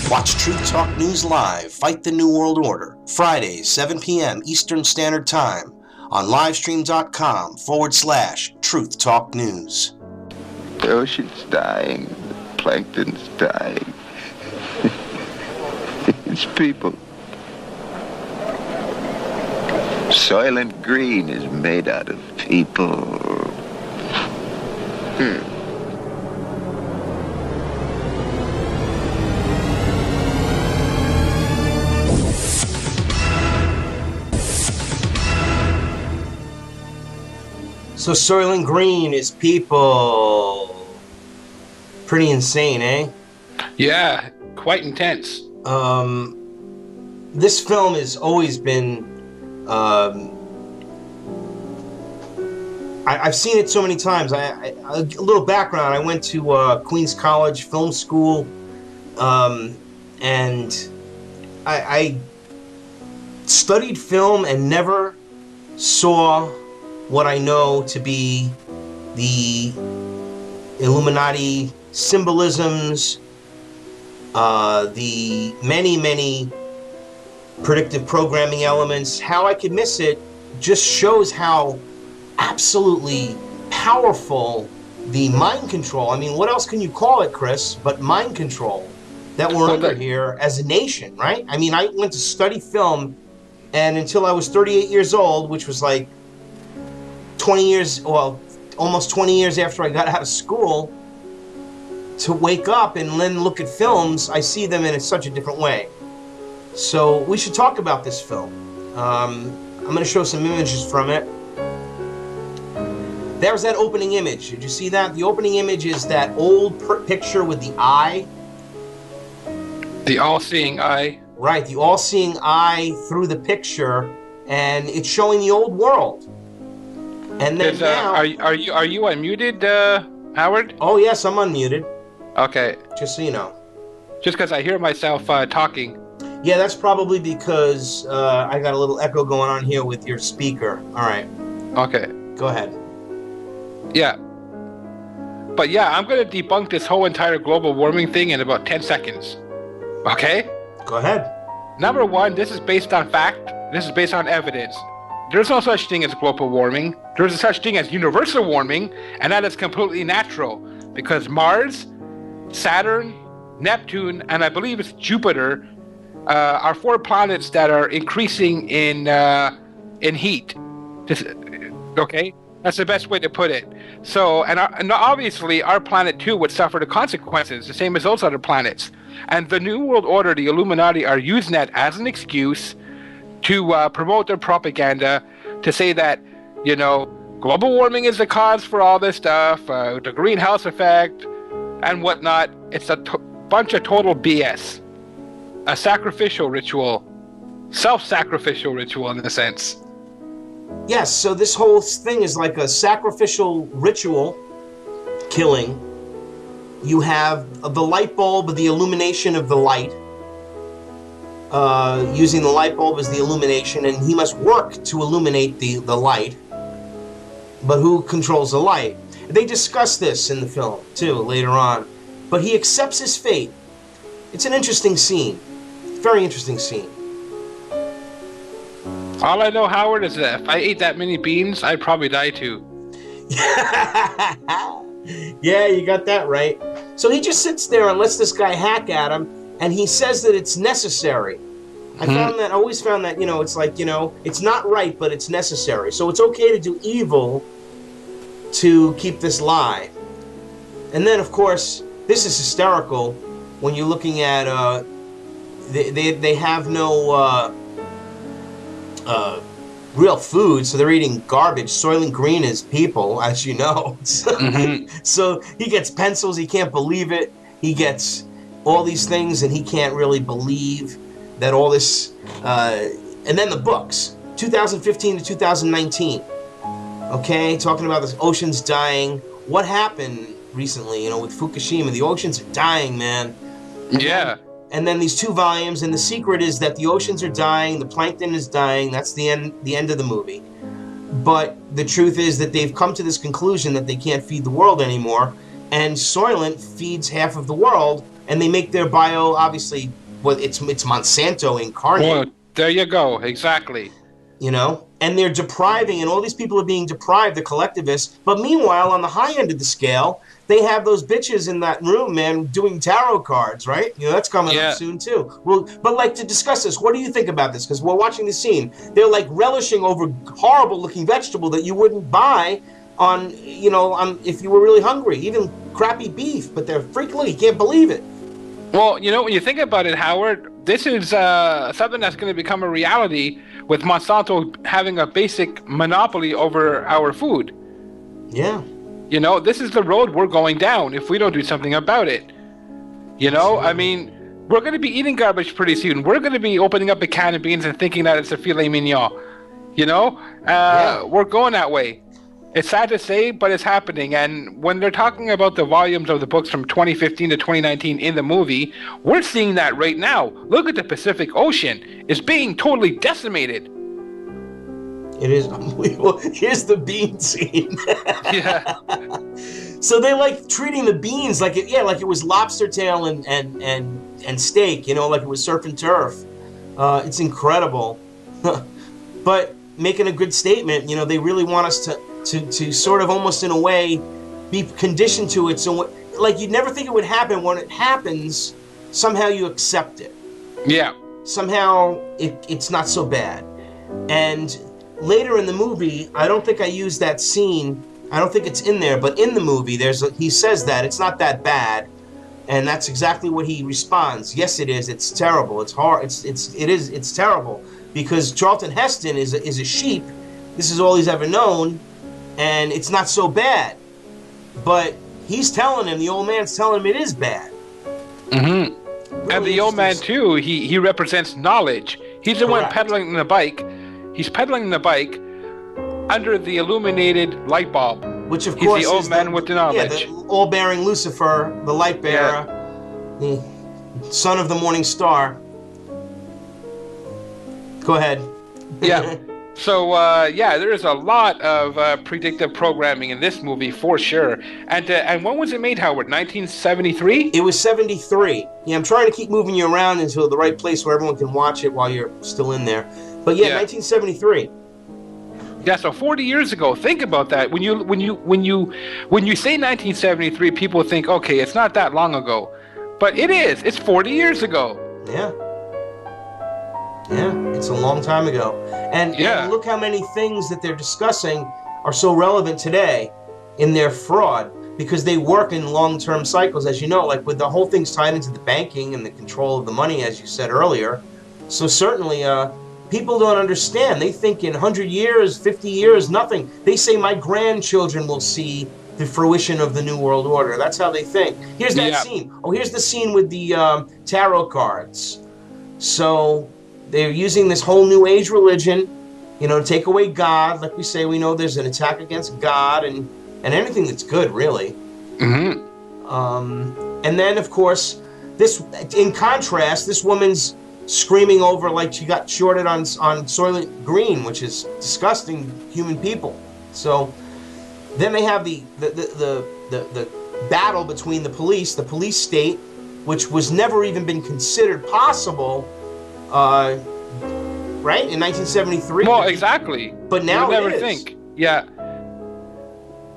Watch Truth Talk News Live, Fight the New World Order, Fridays, 7 p.m. Eastern Standard Time on livestream.com/Truth Talk News. The ocean's dying, the plankton's dying. It's people. Soylent Green is made out of people. So Soylent Green is people. Pretty insane, eh? Yeah, quite intense. This film has always been... I've seen it so many times. A little background, I went to Queens College Film School, and I studied film and never saw what I know to be the Illuminati symbolisms, the many predictive programming elements. How I could miss it just shows how absolutely powerful the mind control, I mean, what else can you call it, Chris, but mind control that we're under here as a nation, right? I mean, I went to study film, and until I was 38 years old, which was like 20 years, well, almost 20 years after I got out of school, to wake up and then look at films, I see them in such a different way. So we should talk about this film. I'm going to show some images from it. There's that opening image. Did you see that? The opening image is that old picture with the eye. The all-seeing eye. Right, the all-seeing eye through the picture, and it's showing the old world. And then now, are you unmuted, Howard? Oh yes, I'm unmuted. Okay. Just so you know. Just because I hear myself talking. Yeah, that's probably because I got a little echo going on here with your speaker. All right. Okay. Go ahead. Yeah. But yeah, I'm going to debunk this whole entire global warming thing in about 10 seconds. Okay? Go ahead. Number one, this is based on fact. This is based on evidence. There's no such thing as global warming. There's a such thing as universal warming, and that is completely natural because Mars, Saturn, Neptune, and I believe it's Jupiter are 4 planets that are increasing in heat. Okay? That's the best way to put it. So, and obviously our planet too would suffer the consequences, the same as those other planets. And the New World Order, the Illuminati, are using that as an excuse to promote their propaganda, to say that, you know, global warming is the cause for all this stuff, the greenhouse effect, and whatnot. It's a bunch of total BS. A sacrificial ritual, self-sacrificial ritual in a sense. Yes, so this whole thing is like a sacrificial ritual killing. You have the light bulb, the illumination of the light, using the light bulb as the illumination, and he must work to illuminate the light. But who controls the light? They discuss this in the film, too, later on. But he accepts his fate. It's an interesting scene. Very interesting scene. All I know, Howard, is that if I ate that many beans, I'd probably die too. Yeah, you got that right. So he just sits there and lets this guy hack at him, and he says that it's necessary. I always found that, you know, it's like, you know, it's not right, but it's necessary. So it's okay to do evil to keep this lie. And then, of course, this is hysterical when you're looking at, they have no real food, so they're eating garbage. Soylent Green is people, as you know. So he gets pencils, he can't believe it. He gets all these things, and he can't really believe that all this... and then the books, 2015 to 2019. Okay, talking about the oceans dying. What happened recently, you know, with Fukushima? The oceans are dying, man. Yeah. And then these 2 volumes, and the secret is that the oceans are dying, the plankton is dying. That's the end of the movie. But the truth is that they've come to this conclusion that they can't feed the world anymore, and Soylent feeds half of the world, and they make their bio, obviously, well, it's Monsanto incarnate. Well, there you go. Exactly. You know, and they're depriving, and all these people are being deprived, the collectivists. But meanwhile, on the high end of the scale, they have those bitches in that room, man, doing tarot cards, right? You know, that's coming up soon too. Well, but like, to discuss this, what do you think about this? Because we're watching the scene. They're like relishing over horrible looking vegetable that you wouldn't buy on, you know, if you were really hungry, even crappy beef. But they're freaking, you can't believe it. Well, you know, when you think about it, Howard, this is something that's going to become a reality with Monsanto having a basic monopoly over our food. Yeah. You know, this is the road we're going down if we don't do something about it. You know, I mean, we're going to be eating garbage pretty soon. We're going to be opening up a can of beans and thinking that it's a filet mignon. You know, we're going that way. It's sad to say, but it's happening. And when they're talking about the volumes of the books from 2015 to 2019 in the movie, we're seeing that right now. Look at the Pacific Ocean. It's being totally decimated. It is unbelievable. Here's the bean scene. Yeah. So they like treating the beans like it was lobster tail and steak, you know, like it was surf and turf. It's incredible. But making a good statement, you know, they really want us to sort of almost in a way be conditioned to it. So like you'd never think it would happen. When it happens, somehow you accept it. Yeah. Somehow it's not so bad. And later in the movie, I don't think I used that scene. I don't think it's in there, but in the movie, he says that it's not that bad, and that's exactly what he responds. Yes, it is. It's terrible. It's hard. It's terrible because Charlton Heston is a sheep. This is all he's ever known, and it's not so bad. But he's telling him, the old man's telling him it is bad. Mm-hmm. Really, and the old man too. He represents knowledge. He's the one pedaling the bike. He's pedaling the bike under the illuminated light bulb. Which, of course, he's the old man with the knowledge. Yeah, the all-bearing Lucifer, the light bearer, the son of the morning star. Go ahead. Yeah. So, there is a lot of predictive programming in this movie, for sure. And when was it made, Howard? 1973? It was 73. Yeah, I'm trying to keep moving you around into the right place where everyone can watch it while you're still in there. But 1973. Yeah, so 40 years ago. Think about that. When you say 1973, people think, okay, it's not that long ago, but it is. It's 40 years ago. Yeah. Yeah, it's a long time ago. And look how many things that they're discussing are so relevant today in their fraud, because they work in long-term cycles, as you know, like with the whole thing's tied into the banking and the control of the money, as you said earlier. So certainly, people don't understand. They think in 100 years, 50 years, nothing. They say my grandchildren will see the fruition of the New World Order. That's how they think. Here's that scene. Oh, here's the scene with the tarot cards. So they're using this whole New Age religion, you know, to take away God. Like we say, we know there's an attack against God and anything that's good, really. Mm-hmm. And then, of course, in contrast, this woman's screaming over like she got shorted on Soylent Green, which is disgusting human people. So then they have the battle between the police state, which was never even been considered possible, right, in 1973. Well, exactly. But now you never think. Yeah.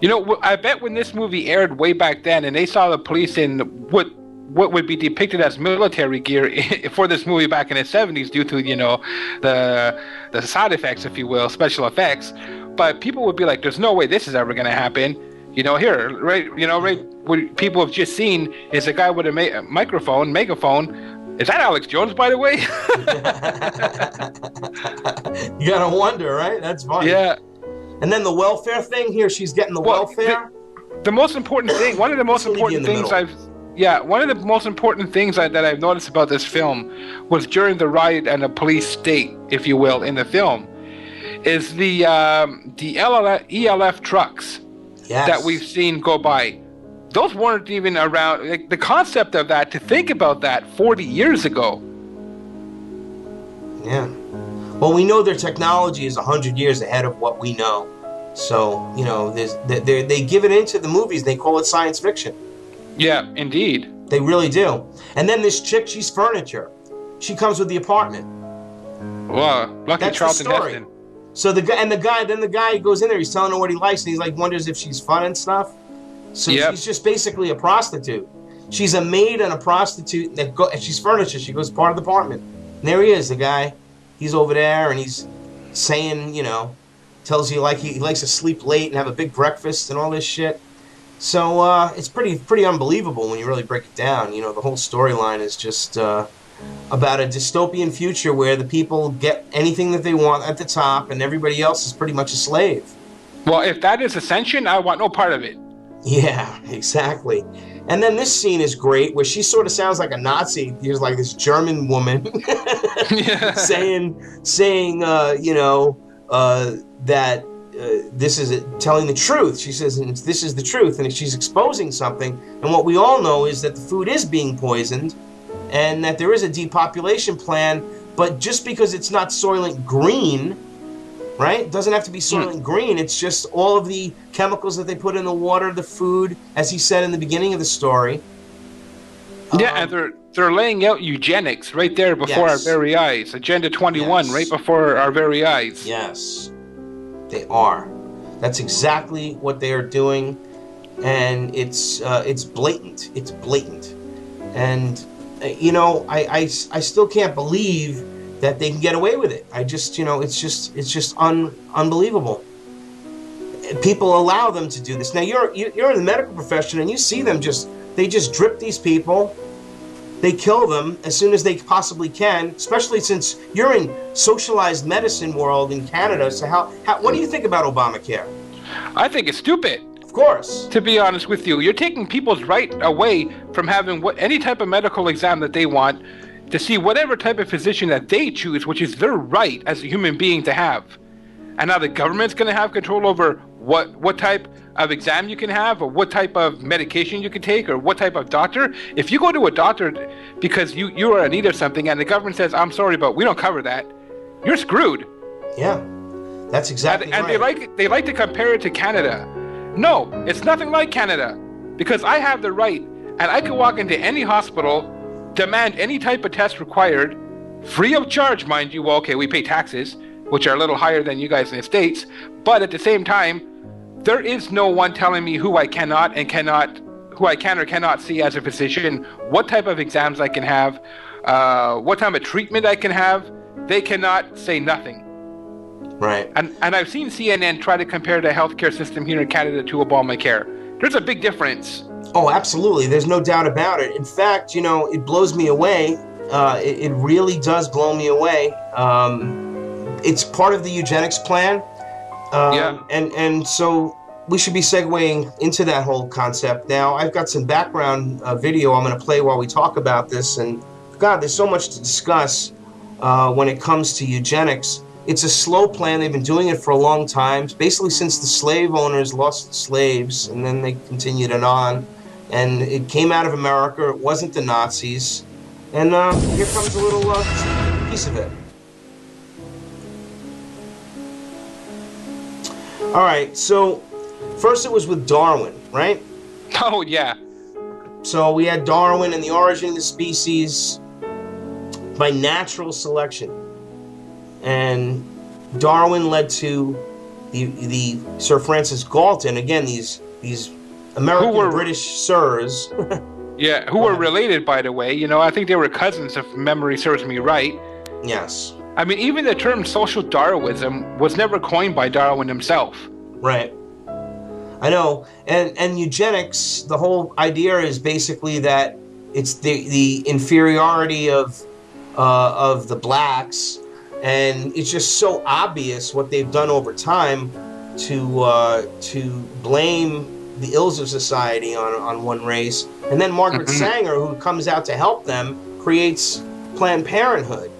You know, I bet when this movie aired way back then, and they saw the police in what would be depicted as military gear for this movie back in the 70s, due to, you know, the side effects, if you will, special effects. But people would be like, "There's no way this is ever going to happen." You know, here, right? You know, right? What people have just seen is a guy with a megaphone. Is that Alex Jones, by the way? You gotta wonder, right? That's funny. Yeah. And then the welfare thing here, she's getting the welfare. The most important thing, one of the most important things one of the most important things that I've noticed about this film was during the riot and the police state, if you will, in the film, is the ELF trucks that we've seen go by. Those weren't even around. Like, the concept of that, to think about that 40 years ago. Yeah. Well, we know their technology is 100 years ahead of what we know. So, you know, they give it into the movies. They call it science fiction. Yeah, indeed. They really do. And then this chick, she's furniture. She comes with the apartment. Well, lucky That's Charlton the story. Heston. So the guy goes in there. He's telling her what he likes, and he's like wonders if she's fun and stuff. So Yep. she's just basically a prostitute. She's a maid and a prostitute. And she's furniture. She goes part of the apartment. And there he is, the guy. He's over there, and he's saying, you know, tells you like he likes to sleep late and have a big breakfast and all this shit. So it's pretty unbelievable when you really break it down. You know, the whole storyline is just about a dystopian future where the people get anything that they want at the top, and everybody else is pretty much a slave. Well, if that is ascension, I want no part of it. Yeah, exactly. And then this scene is great, where she sort of sounds like a Nazi. There's like this German woman saying, you know, that this is telling the truth. She says, this is the truth, and she's exposing something. And what we all know is that the food is being poisoned, and that there is a depopulation plan. But just because it's not Soylent Green, right? It doesn't have to be Soylent Green. It's just all of the chemicals that they put in the water, the food, as he said in the beginning of the story. Yeah, and they're laying out eugenics right there before our very eyes. Agenda 21 right before our very eyes. Yes, they are. That's exactly what they are doing, and it's blatant. It's blatant, and you know, I still can't believe that they can get away with it. I just, you know, it's just unbelievable. People allow them to do this. Now you're in the medical profession, and you see them they just drip these people. They kill them as soon as they possibly can, especially since you're in socialized medicine world in Canada. So what do you think about Obamacare? I think it's stupid. Of course. To be honest with you, you're taking people's right away from having any type of medical exam that they want to see whatever type of physician that they choose, which is their right as a human being to have. And now the government's going to have control over what type of exam you can have, or what type of medication you can take, or what type of doctor. If you go to a doctor because you are in need of something and the government says, I'm sorry, but we don't cover that, you're screwed. Yeah, that's exactly right. And they like to compare it to Canada. No, it's nothing like Canada, because I have the right, and I can walk into any hospital, demand any type of test required, free of charge, mind you. Well, okay, we pay taxes, which are a little higher than you guys in the States, but at the same time, there is no one telling me who I can or cannot see as a physician, what type of exams I can have, what type of treatment I can have. They cannot say nothing. Right. And I've seen CNN try to compare the healthcare system here in Canada to Obamacare. There's a big difference. Oh, absolutely. There's no doubt about it. In fact, you know, it blows me away. It really does blow me away. It's part of the eugenics plan. And so we should be segueing into that whole concept. Now, I've got some background video I'm going to play while we talk about this. And God, there's so much to discuss when it comes to eugenics. It's a slow plan. They've been doing it for a long time, basically since the slave owners lost the slaves, and then they continued it on. And it came out of America. It wasn't the Nazis. And here comes a little piece of it. All right, so first it was with Darwin, right? Oh, yeah. So we had Darwin and the origin of the species by natural selection. And Darwin led to the Sir Francis Galton, again, these American British sirs. Yeah, who were related, by the way. You know, I think they were cousins, if memory serves me right. Yes. I mean, even the term social Darwinism was never coined by Darwin himself. Right. I know. And eugenics, the whole idea is basically that it's the inferiority of the blacks, and it's just so obvious what they've done over time to blame the ills of society on one race. And then Margaret Sanger, who comes out to help them, creates Planned Parenthood.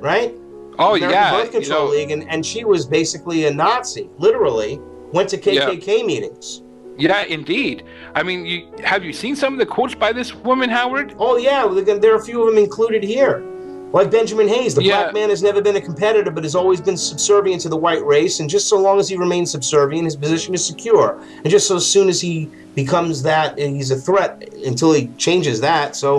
Right? Oh, American yeah. Birth Control League, and she was basically a Nazi, literally. Went to KKK meetings. Yeah, indeed. I mean, have you seen some of the quotes by this woman, Howard? Oh, yeah. There are a few of them included here. Like Benjamin Hayes, the Yeah. black man has never been a competitor, but has always been subservient to the white race, and just so long as he remains subservient, his position is secure. And just so soon as he becomes that, he's a threat until he changes that. So